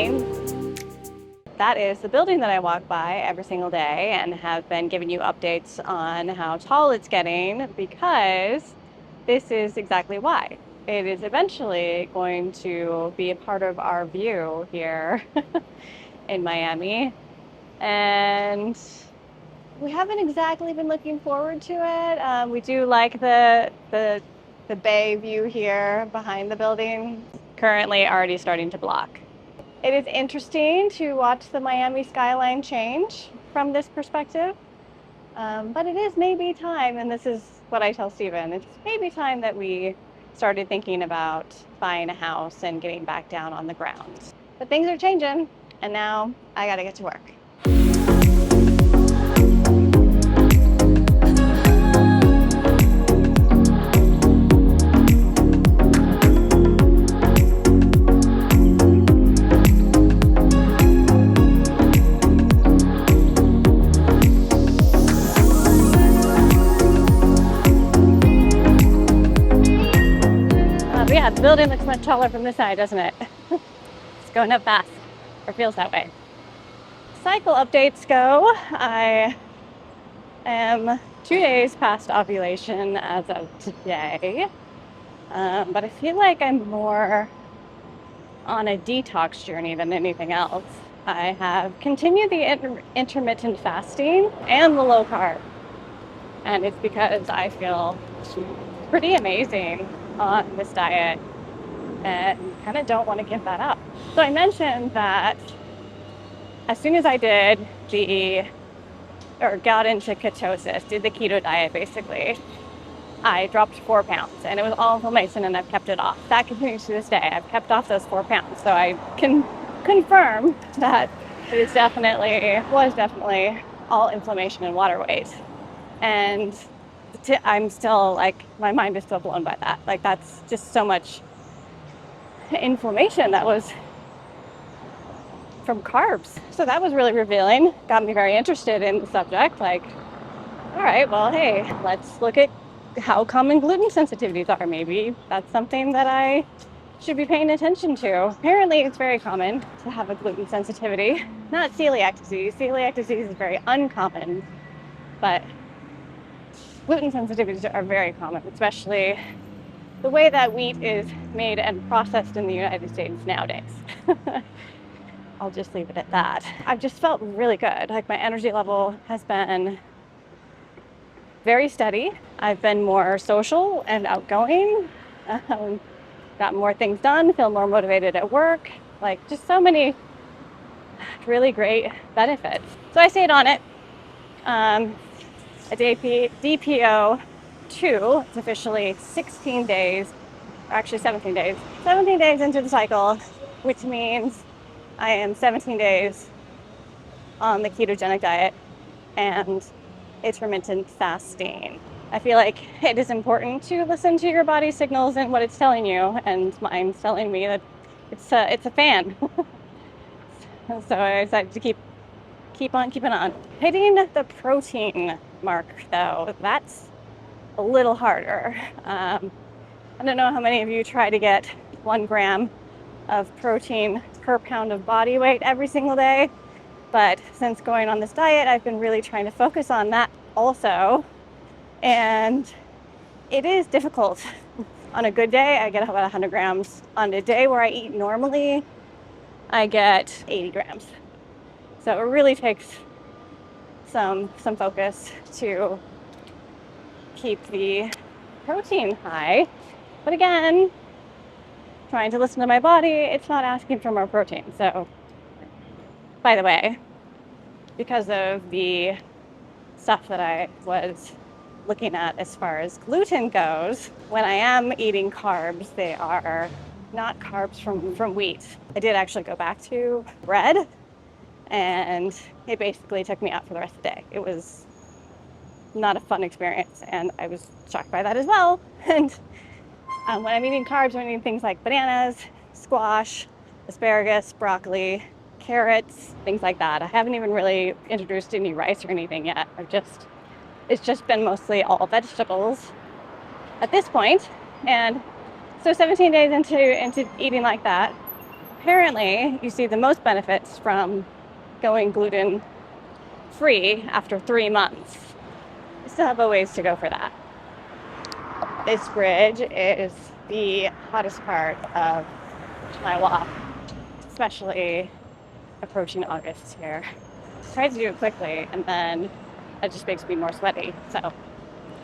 Brittney. That is the building that I walk by every single day and have been giving you updates on how tall it's getting because this is exactly why. It is eventually going to be a part of our view here in Miami. And we haven't exactly been looking forward to it. We do like the bay view here behind the building. Currently already starting to block. It is interesting to watch the Miami skyline change from this perspective, but it is maybe time, and this is what I tell Steven, it's maybe time that we started thinking about buying a house and getting back down on the ground. But things are changing, and now I gotta get to work. Yeah, the building looks much taller from this side, doesn't it? It's going up fast, or feels that way. Cycle updates go. I am 2 days past ovulation as of today, but I feel like I'm more on a detox journey than anything else. I have continued the intermittent fasting and the low carb, and it's because I feel pretty amazing on this diet and kind of don't want to give that up. So I mentioned that as soon as I got into ketosis, did the keto diet basically, I dropped 4 pounds and it was all inflammation and I've kept it off. That continues to this day. I've kept off those 4 pounds. So I can confirm that it was definitely all inflammation and water weight. And I'm still like, my mind is still blown by that. Like that's just so much inflammation that was from carbs. So that was really revealing, got me very interested in the subject. Like, all right, well, hey, let's look at how common gluten sensitivities are. Maybe that's something that I should be paying attention to. Apparently it's very common to have a gluten sensitivity, not celiac disease. Celiac disease is very uncommon, but gluten sensitivities are very common, especially the way that wheat is made and processed in the United States nowadays. I'll just leave it at that. I've just felt really good. Like my energy level has been very steady. I've been more social and outgoing, got more things done, feel more motivated at work. Like just so many really great benefits. So I stayed on it. A DPO 2, it's officially 16 days, actually 17 days. 17 days into the cycle, which means I am 17 days on the ketogenic diet and intermittent fasting. I feel like it is important to listen to your body's signals and what it's telling you, and mine's telling me that it's a fan. So I decided to keep on keeping on. Hitting the protein mark though, that's a little harder. I don't know how many of you try to get 1 gram of protein per pound of body weight every single day, but since going on this diet, I've been really trying to focus on that also, and it is difficult. On a good day, I get about 100 grams. On a day where I eat normally, I get 80 grams. So it really takes some focus to keep the protein high. But again, trying to listen to my body, it's not asking for more protein. So, by the way, because of the stuff that I was looking at as far as gluten goes, when I am eating carbs, they are not carbs from wheat. I did actually go back to bread, and it basically took me out for the rest of the day. It was not a fun experience, and I was shocked by that as well. And when I'm eating carbs, I'm eating things like bananas, squash, asparagus, broccoli, carrots, things like that. I haven't even really introduced any rice or anything yet. It's just been mostly all vegetables at this point. And so 17 days into eating like that, apparently you see the most benefits from going gluten-free after 3 months. I still have a ways to go for that. This bridge is the hottest part of my walk, especially approaching August here. I tried to do it quickly, and then it just makes me more sweaty. So I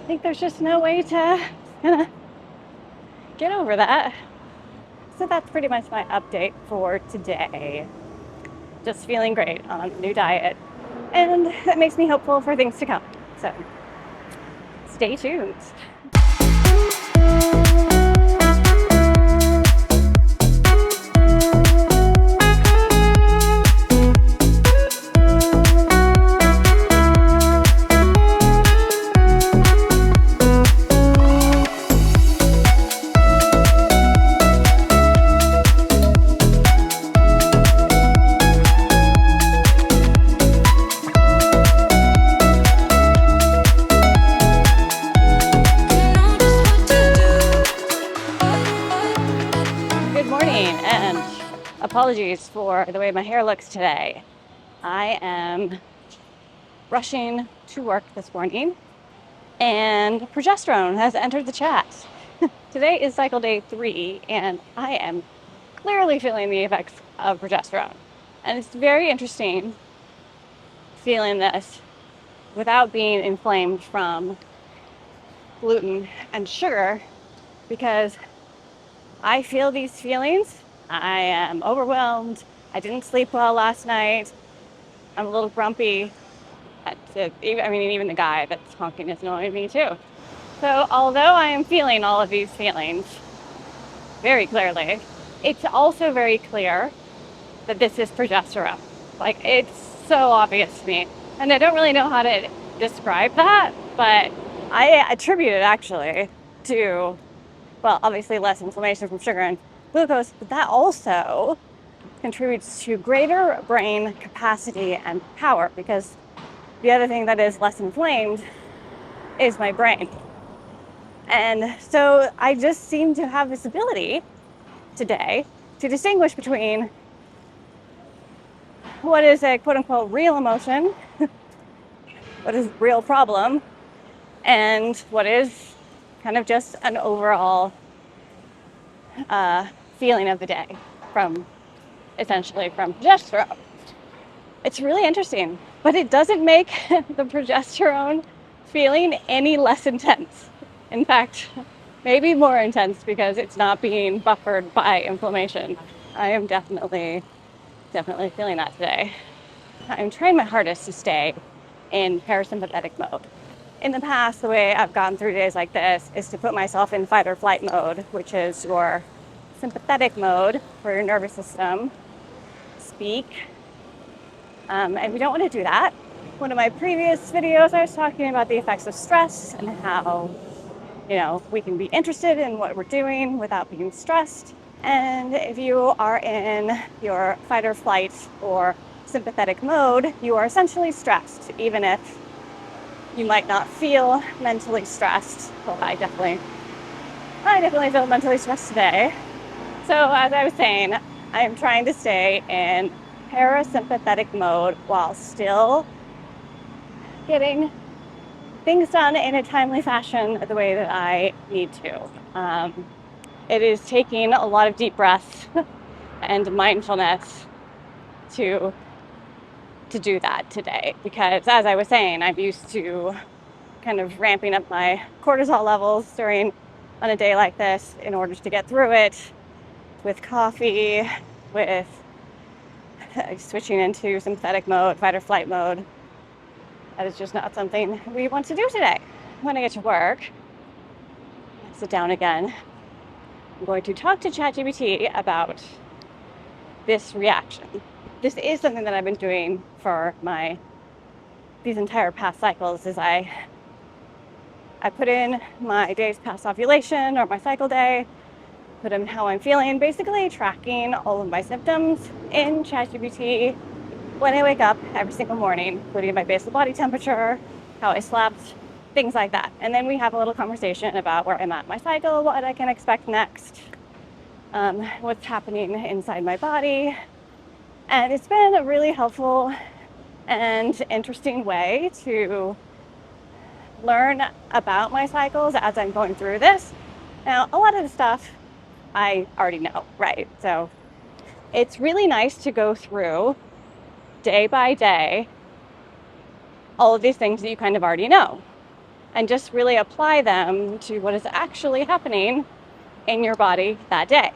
think there's just no way to kind of get over that. So that's pretty much my update for today. Just feeling great on the new diet, and that makes me hopeful for things to come. So stay tuned. And apologies for the way my hair looks today. I am rushing to work this morning, and progesterone has entered the chat. Today is cycle day 3, and I am clearly feeling the effects of progesterone. And it's very interesting feeling this without being inflamed from gluten and sugar, because I feel these feelings. I am overwhelmed. I didn't sleep well last night. I'm a little grumpy. Even the guy that's honking is annoying me too. So although I am feeling all of these feelings very clearly, it's also very clear that this is progesterone. Like, it's so obvious to me. And I don't really know how to describe that, but I attribute it actually to, well, obviously less inflammation from sugar and glucose, but that also contributes to greater brain capacity and power, because the other thing that is less inflamed is my brain. And so I just seem to have this ability today to distinguish between what is a quote unquote real emotion, what is a real problem, and what is kind of just an overall feeling of the day from progesterone. It's really interesting, but it doesn't make the progesterone feeling any less intense. In fact, maybe more intense, because it's not being buffered by inflammation. I am definitely feeling that today. I'm trying my hardest to stay in parasympathetic mode. In the past, the way I've gone through days like this is to put myself in fight or flight mode, which is your sympathetic mode for your nervous system. Speak. And we don't want to do that. One of my previous videos, I was talking about the effects of stress and how, we can be interested in what we're doing without being stressed. And if you are in your fight or flight or sympathetic mode, you are essentially stressed, even if you might not feel mentally stressed. Well, I definitely feel mentally stressed today. So as I was saying, I'm trying to stay in parasympathetic mode while still getting things done in a timely fashion the way that I need to. It is taking a lot of deep breaths and mindfulness to do that today, because as I was saying, I'm used to kind of ramping up my cortisol levels on a day like this in order to get through it, with coffee, with switching into sympathetic mode, fight or flight mode. That is just not something we want to do today. When I get to work, I sit down again. I'm going to talk to ChatGPT about this reaction. This is something that I've been doing for these entire past cycles. Is I put in my days past ovulation or my cycle day, put in how I'm feeling, basically tracking all of my symptoms in ChatGPT when I wake up every single morning, including my basal body temperature, how I slept, things like that. And then we have a little conversation about where I'm at in my cycle, what I can expect next. what's happening inside my body. And it's been a really helpful and interesting way to learn about my cycles as I'm going through this. Now, a lot of the stuff I already know, right? So it's really nice to go through day by day all of these things that you kind of already know and just really apply them to what is actually happening in your body that day.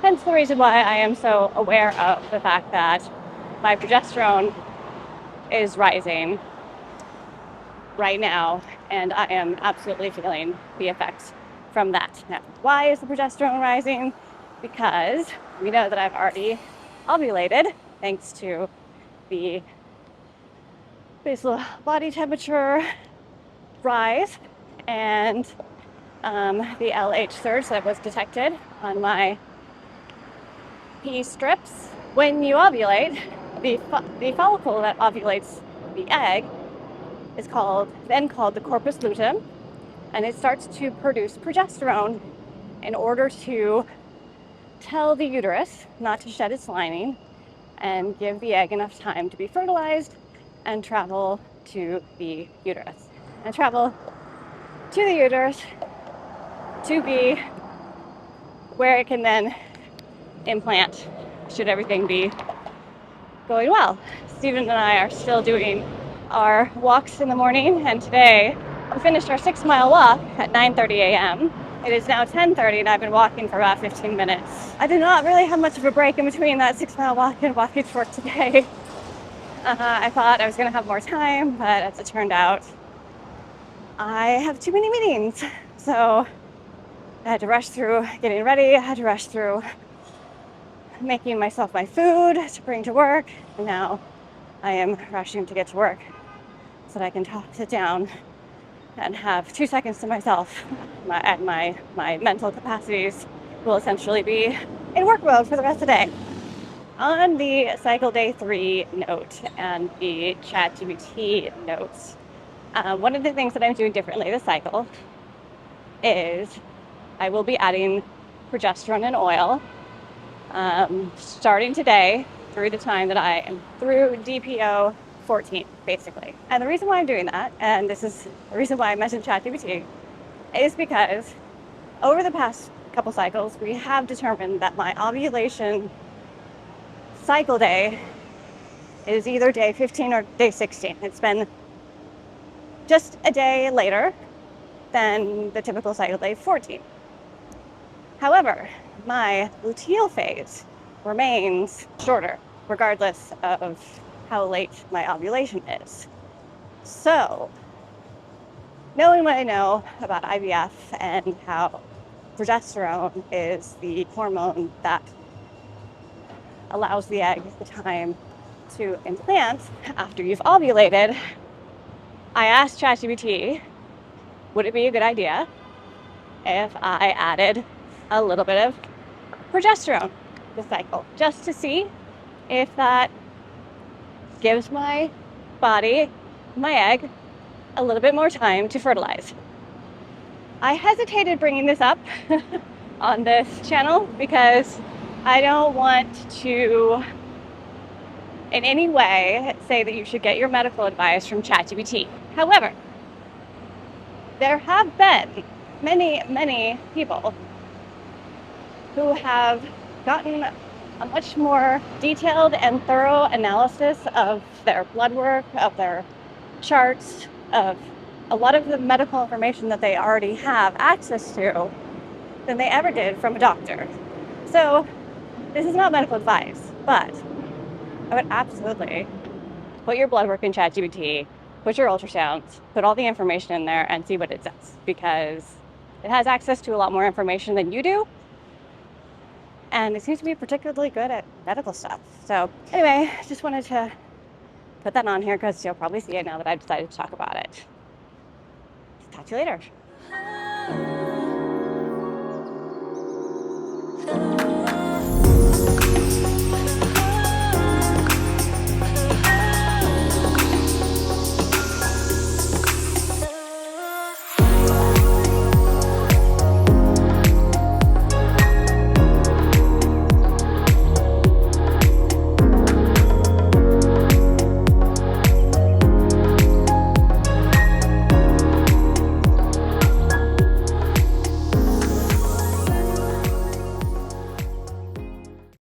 Hence the reason why I am so aware of the fact that my progesterone is rising right now, and I am absolutely feeling the effects from that. Now, why is the progesterone rising? Because we know that I've already ovulated thanks to the basal body temperature rise and the LH surge that was detected on my P strips. When you ovulate, the follicle that ovulates the egg is then called the corpus luteum, and it starts to produce progesterone in order to tell the uterus not to shed its lining and give the egg enough time to be fertilized and travel to the uterus. And travel to the uterus to be where it can then implant, should everything be going well. Stephen and I are still doing our walks in the morning, and today we finished our 6-mile walk at 9:30 a.m. It is now 10:30 and I've been walking for about 15 minutes. I did not really have much of a break in between that 6-mile walk and walking to work today. I thought I was going to have more time, but as it turned out, I have too many meetings. So I had to rush through getting ready. I had to rush through making myself my food to bring to work. And now I am rushing to get to work so that I can sit down and have 2 seconds to myself. My mental capacities will essentially be in work mode for the rest of the day. On the cycle day 3 note and the ChatGPT notes, one of the things that I'm doing differently this cycle is I will be adding progesterone and oil starting today through the time that I am through DPO 14, basically. And the reason why I'm doing that, and this is the reason why I mentioned ChatGPT, is because over the past couple cycles, we have determined that my ovulation cycle day is either day 15 or day 16. It's been just a day later than the typical cycle day 14. However, my luteal phase remains shorter, regardless of how late my ovulation is. So, knowing what I know about IVF and how progesterone is the hormone that allows the egg the time to implant after you've ovulated, I asked ChatGPT, would it be a good idea if I added a little bit of progesterone this cycle, just to see if that gives my body, my egg, a little bit more time to fertilize. I hesitated bringing this up on this channel because I don't want to in any way say that you should get your medical advice from ChatGPT. However, there have been many people who have gotten a much more detailed and thorough analysis of their blood work, of their charts, of a lot of the medical information that they already have access to than they ever did from a doctor. So this is not medical advice, but I would absolutely put your blood work in ChatGPT, put your ultrasounds, put all the information in there and see what it says, because it has access to a lot more information than you do. And it seems to be particularly good at medical stuff. So anyway, just wanted to put that on here because you'll probably see it now that I've decided to talk about it. Talk to you later.